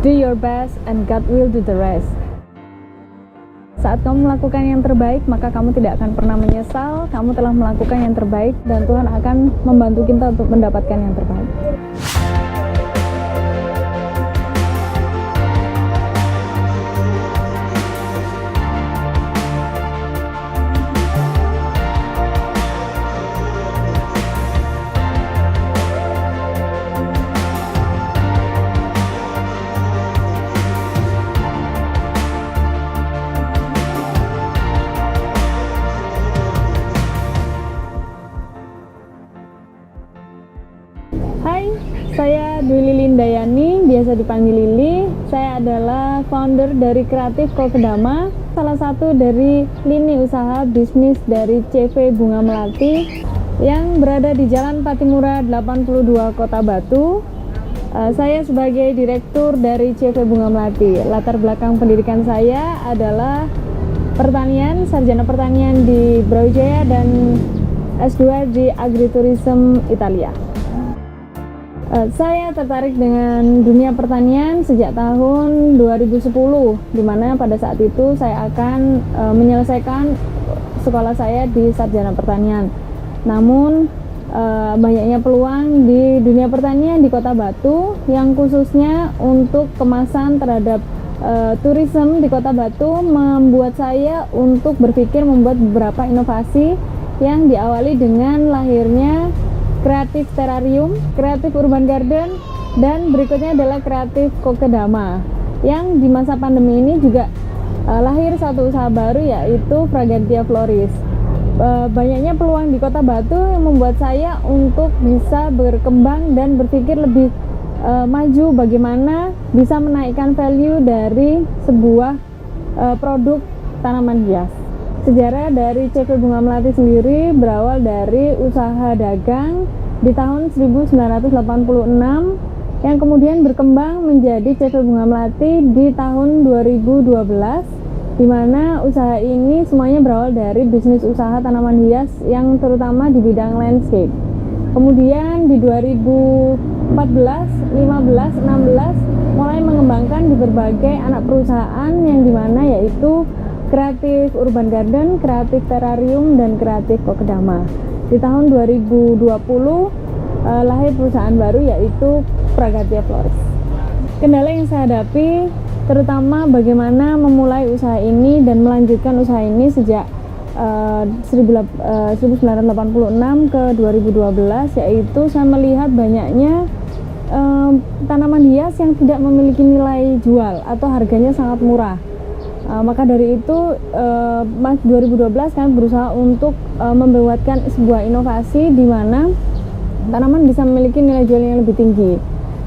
Do your best and God will do the rest. Saat kamu melakukan yang terbaik, maka kamu tidak akan pernah menyesal. Kamu telah melakukan yang terbaik dan Tuhan akan membantu kita untuk mendapatkan yang terbaik. Hai, saya Dwi Lilin Dayani, biasa dipanggil Lili. Saya adalah founder dari Kreatif Kokedama, salah satu dari lini usaha bisnis dari CV Bunga Melati yang berada di Jalan Patimura 82 Kota Batu. Saya sebagai direktur dari CV Bunga Melati. Latar belakang pendidikan saya adalah pertanian, sarjana pertanian di Brawijaya dan S2 di Agriturism Italia. Saya tertarik dengan dunia pertanian sejak tahun 2010, di mana pada saat itu saya akan menyelesaikan sekolah saya di sarjana pertanian. Namun banyaknya peluang di dunia pertanian di Kota Batu, yang khususnya untuk kemasan terhadap tourism di Kota Batu, membuat saya untuk berpikir membuat beberapa inovasi yang diawali dengan lahirnya Kreatif Terrarium, Kreatif Urban Garden, dan berikutnya adalah Kreatif Kokedama. Yang di masa pandemi ini juga lahir satu usaha baru, yaitu Fragancia Floris. Banyaknya peluang di Kota Batu yang membuat saya untuk bisa berkembang dan berpikir lebih maju bagaimana bisa menaikkan value dari sebuah produk tanaman hias. Sejarah dari CV Bunga Melati sendiri berawal dari usaha dagang di tahun 1986 yang kemudian berkembang menjadi CV Bunga Melati di tahun 2012, di mana usaha ini semuanya berawal dari bisnis usaha tanaman hias yang terutama di bidang landscape. Kemudian di 2014, 15, 16 mulai mengembangkan di berbagai anak perusahaan yang dimana yaitu Kreatif Urban Garden, Kreatif Terrarium, dan Kreatif Kokedama. Di tahun 2020 lahir perusahaan baru yaitu Fragancia Floris. Kendala yang saya hadapi terutama bagaimana memulai usaha ini dan melanjutkan usaha ini sejak 1986 ke 2012, yaitu saya melihat banyaknya tanaman hias yang tidak memiliki nilai jual atau harganya sangat murah. Maka dari itu 2012 kami berusaha untuk membuatkan sebuah inovasi di mana tanaman bisa memiliki nilai jual yang lebih tinggi.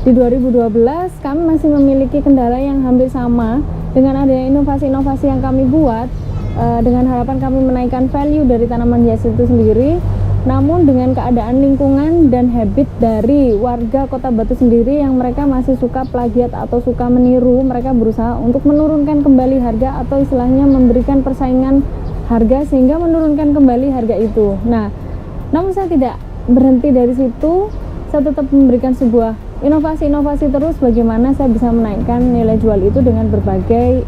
Di 2012 kami masih memiliki kendala yang hampir sama dengan adanya inovasi-inovasi yang kami buat dengan harapan kami menaikkan value dari tanaman hias itu sendiri. Namun dengan keadaan lingkungan dan habit dari warga Kota Batu sendiri yang mereka masih suka plagiat atau suka meniru, mereka berusaha untuk menurunkan kembali harga atau istilahnya memberikan persaingan harga sehingga menurunkan kembali harga itu. Nah, namun saya tidak berhenti dari situ, saya tetap memberikan sebuah inovasi-inovasi terus bagaimana saya bisa menaikkan nilai jual itu dengan berbagai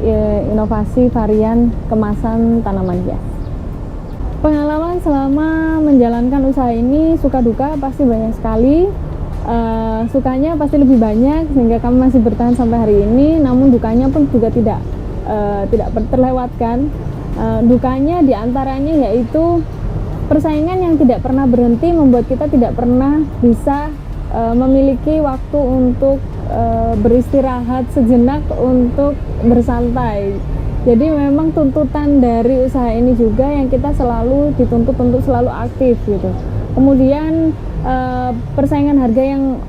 inovasi varian kemasan tanaman hias. Pengalaman selama menjalankan usaha ini suka duka pasti banyak sekali. Sukanya pasti lebih banyak sehingga kami masih bertahan sampai hari ini. Namun dukanya pun juga tidak terlewatkan. Dukanya diantaranya yaitu persaingan yang tidak pernah berhenti membuat kita tidak pernah bisa memiliki waktu untuk beristirahat sejenak untuk bersantai. Jadi memang tuntutan dari usaha ini juga yang kita selalu dituntut untuk selalu aktif gitu. Kemudian persaingan harga yang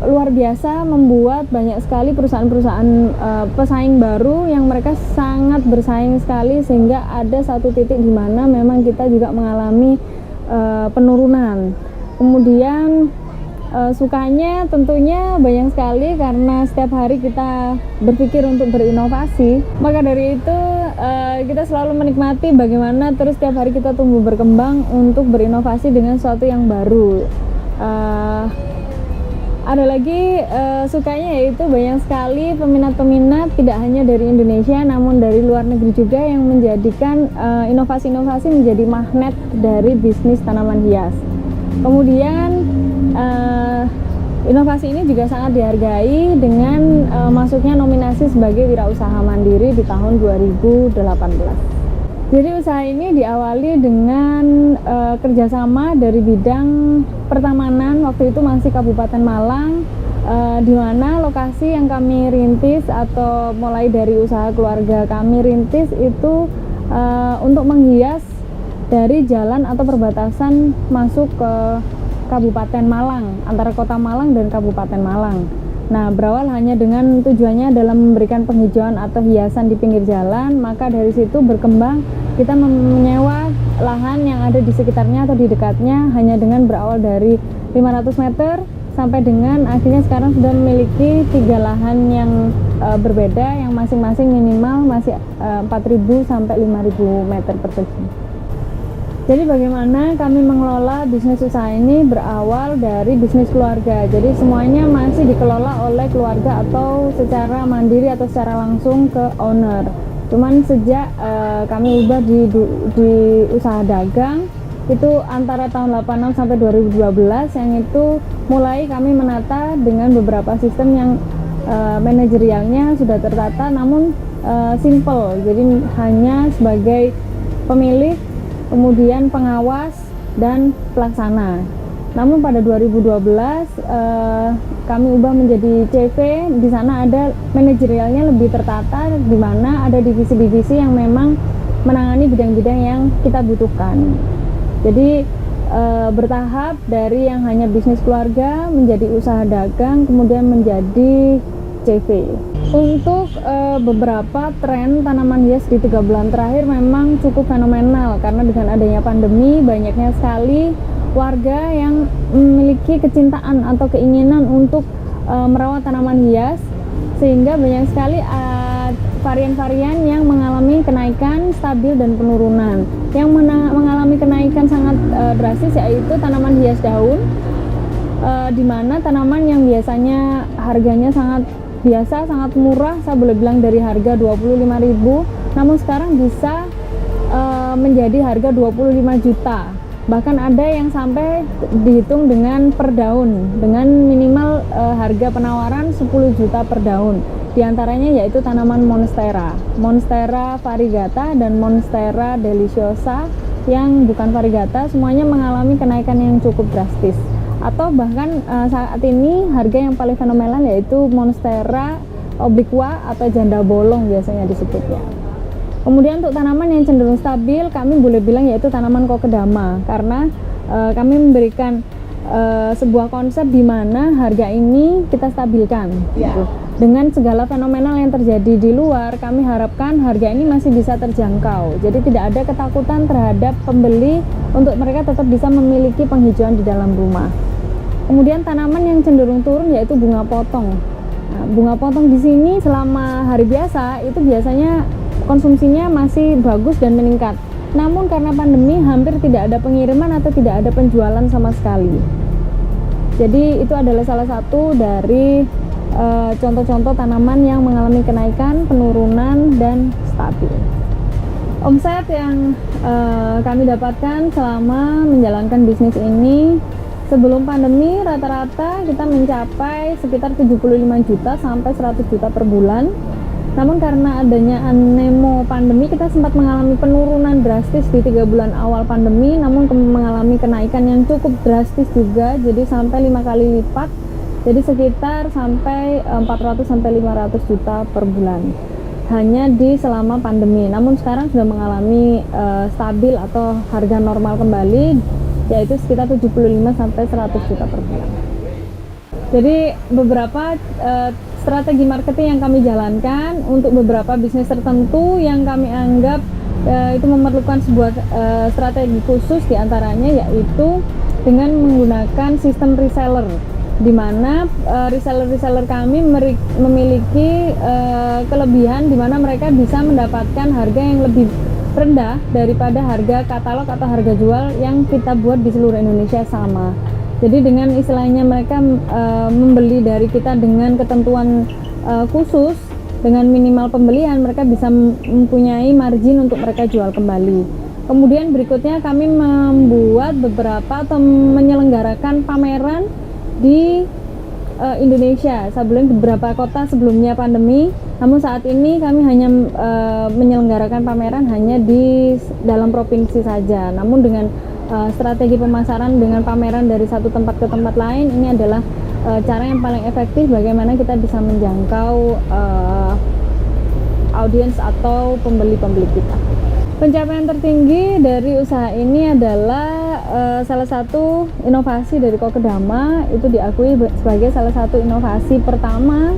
luar biasa membuat banyak sekali perusahaan-perusahaan pesaing baru yang mereka sangat bersaing sekali sehingga ada satu titik di mana memang kita juga mengalami penurunan. Kemudian sukanya tentunya banyak sekali karena setiap hari kita berpikir untuk berinovasi. Maka dari itu kita selalu menikmati bagaimana terus setiap hari kita tumbuh berkembang untuk berinovasi dengan sesuatu yang baru. Ada lagi sukanya, yaitu banyak sekali peminat-peminat tidak hanya dari Indonesia namun dari luar negeri juga yang menjadikan inovasi-inovasi menjadi magnet dari bisnis tanaman hias. Kemudian inovasi ini juga sangat dihargai dengan masuknya nominasi sebagai wirausaha mandiri di tahun 2018. Jadi usaha ini diawali dengan kerjasama dari bidang pertamanan, waktu itu masih Kabupaten Malang, di mana lokasi yang kami rintis atau mulai dari usaha keluarga kami rintis itu untuk menghias dari jalan atau perbatasan masuk ke Kabupaten Malang, antara Kota Malang dan Kabupaten Malang. Nah, berawal hanya dengan tujuannya dalam memberikan penghijauan atau hiasan di pinggir jalan, maka dari situ berkembang kita menyewa lahan yang ada di sekitarnya atau di dekatnya hanya dengan berawal dari 500 meter sampai dengan akhirnya sekarang sudah memiliki 3 lahan yang berbeda yang masing-masing minimal masih 4.000 sampai 5.000 meter persegi. Jadi bagaimana kami mengelola bisnis usaha ini berawal dari bisnis keluarga. Jadi semuanya masih dikelola oleh keluarga atau secara mandiri atau secara langsung ke owner. Cuman sejak kami ubah di usaha dagang itu antara tahun 86 sampai 2012 yang itu mulai kami menata dengan beberapa sistem yang manajerialnya sudah tertata namun simple. Jadi hanya sebagai pemilik, kemudian pengawas dan pelaksana. Namun pada 2012 kami ubah menjadi CV. Di sana ada manajerialnya lebih tertata, di mana ada divisi-divisi yang memang menangani bidang-bidang yang kita butuhkan. Jadi bertahap dari yang hanya bisnis keluarga menjadi usaha dagang, kemudian menjadi CV. Untuk beberapa tren tanaman hias di 3 bulan terakhir memang cukup fenomenal karena dengan adanya pandemi banyaknya sekali warga yang memiliki kecintaan atau keinginan untuk merawat tanaman hias, sehingga banyak sekali varian-varian yang mengalami kenaikan stabil dan penurunan. Yang mengalami kenaikan sangat drastis yaitu tanaman hias daun, di mana tanaman yang biasanya harganya sangat murah, saya boleh bilang dari harga 25.000, namun sekarang bisa menjadi harga 25 juta. Bahkan ada yang sampai dihitung dengan per daun, dengan minimal harga penawaran 10 juta per daun. Di antaranya yaitu tanaman Monstera variegata dan Monstera deliciosa yang bukan variegata, semuanya mengalami kenaikan yang cukup drastis. Atau bahkan saat ini harga yang paling fenomenal yaitu Monstera obliqua atau janda bolong biasanya disebutnya. Kemudian untuk tanaman yang cenderung stabil kami boleh bilang yaitu tanaman kokedama, karena kami memberikan sebuah konsep di mana harga ini kita stabilkan gitu. Dengan segala fenomenal yang terjadi di luar, kami harapkan harga ini masih bisa terjangkau. Jadi tidak ada ketakutan terhadap pembeli untuk mereka tetap bisa memiliki penghijauan di dalam rumah. Kemudian tanaman yang cenderung turun yaitu bunga potong. Nah, bunga potong di sini selama hari biasa itu biasanya konsumsinya masih bagus dan meningkat. Namun karena pandemi hampir tidak ada pengiriman atau tidak ada penjualan sama sekali. Jadi itu adalah salah satu dari contoh-contoh tanaman yang mengalami kenaikan, penurunan, dan stabil. Omset yang kami dapatkan selama menjalankan bisnis ini sebelum pandemi rata-rata kita mencapai sekitar 75 juta sampai 100 juta per bulan. Namun karena adanya anemo pandemi kita sempat mengalami penurunan drastis di 3 bulan awal pandemi, namun mengalami kenaikan yang cukup drastis juga, jadi sampai 5 kali lipat, jadi sekitar sampai 400 sampai 500 juta per bulan hanya di selama pandemi. Namun sekarang sudah mengalami stabil atau harga normal kembali, yaitu sekitar 75 sampai 100 juta per bulan. Jadi beberapa strategi marketing yang kami jalankan untuk beberapa bisnis tertentu yang kami anggap itu memerlukan sebuah strategi khusus, diantaranya yaitu dengan menggunakan sistem reseller, di mana reseller kami memiliki kelebihan di mana mereka bisa mendapatkan harga yang lebih rendah daripada harga katalog atau harga jual yang kita buat di seluruh Indonesia sama. Jadi dengan istilahnya mereka membeli dari kita dengan ketentuan khusus, dengan minimal pembelian mereka bisa mempunyai margin untuk mereka jual kembali. Kemudian berikutnya kami membuat beberapa atau menyelenggarakan pameran di Indonesia sebelum beberapa kota sebelumnya pandemi. Namun saat ini kami hanya menyelenggarakan pameran hanya di dalam provinsi saja. Namun dengan strategi pemasaran dengan pameran dari satu tempat ke tempat lain, ini adalah cara yang paling efektif bagaimana kita bisa menjangkau audiens atau pembeli-pembeli kita. Pencapaian tertinggi dari usaha ini adalah salah satu inovasi dari Kokedama, itu diakui sebagai salah satu inovasi pertama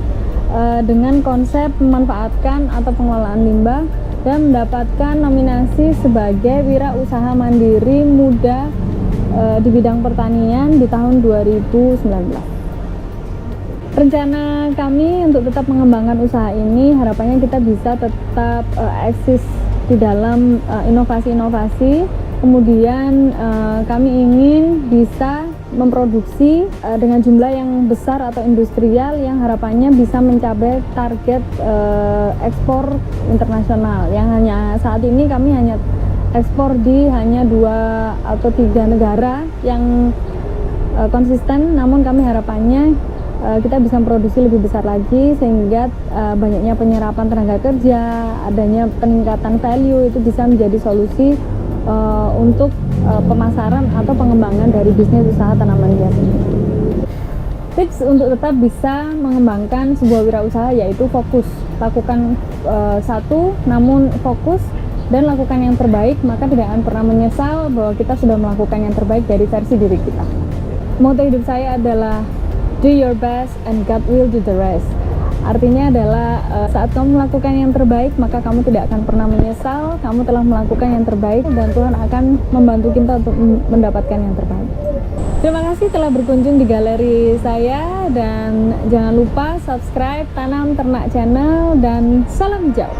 dengan konsep memanfaatkan atau pengelolaan limbah dan mendapatkan nominasi sebagai wirausaha mandiri muda di bidang pertanian di tahun 2019. Rencana kami untuk tetap mengembangkan usaha ini, harapannya kita bisa tetap eksis di dalam inovasi-inovasi. Kemudian kami ingin bisa memproduksi dengan jumlah yang besar atau industrial yang harapannya bisa mencapai target ekspor internasional, yang hanya saat ini kami hanya ekspor di hanya 2 atau 3 negara yang konsisten. Namun kami harapannya kita bisa produksi lebih besar lagi sehingga banyaknya penyerapan tenaga kerja, adanya peningkatan value itu bisa menjadi solusi untuk pemasaran atau pengembangan dari bisnis usaha tanaman hias ini. Tips untuk tetap bisa mengembangkan sebuah wirausaha yaitu fokus, lakukan satu namun fokus dan lakukan yang terbaik, maka tidak akan pernah menyesal bahwa kita sudah melakukan yang terbaik dari versi diri kita. Moto hidup saya adalah do your best and God will do the rest. Artinya adalah saat kamu melakukan yang terbaik, maka kamu tidak akan pernah menyesal kamu telah melakukan yang terbaik, dan Tuhan akan membantu kita untuk mendapatkan yang terbaik. Terima kasih telah berkunjung di galeri saya, dan jangan lupa subscribe Tanam Ternak Channel, dan salam hijau.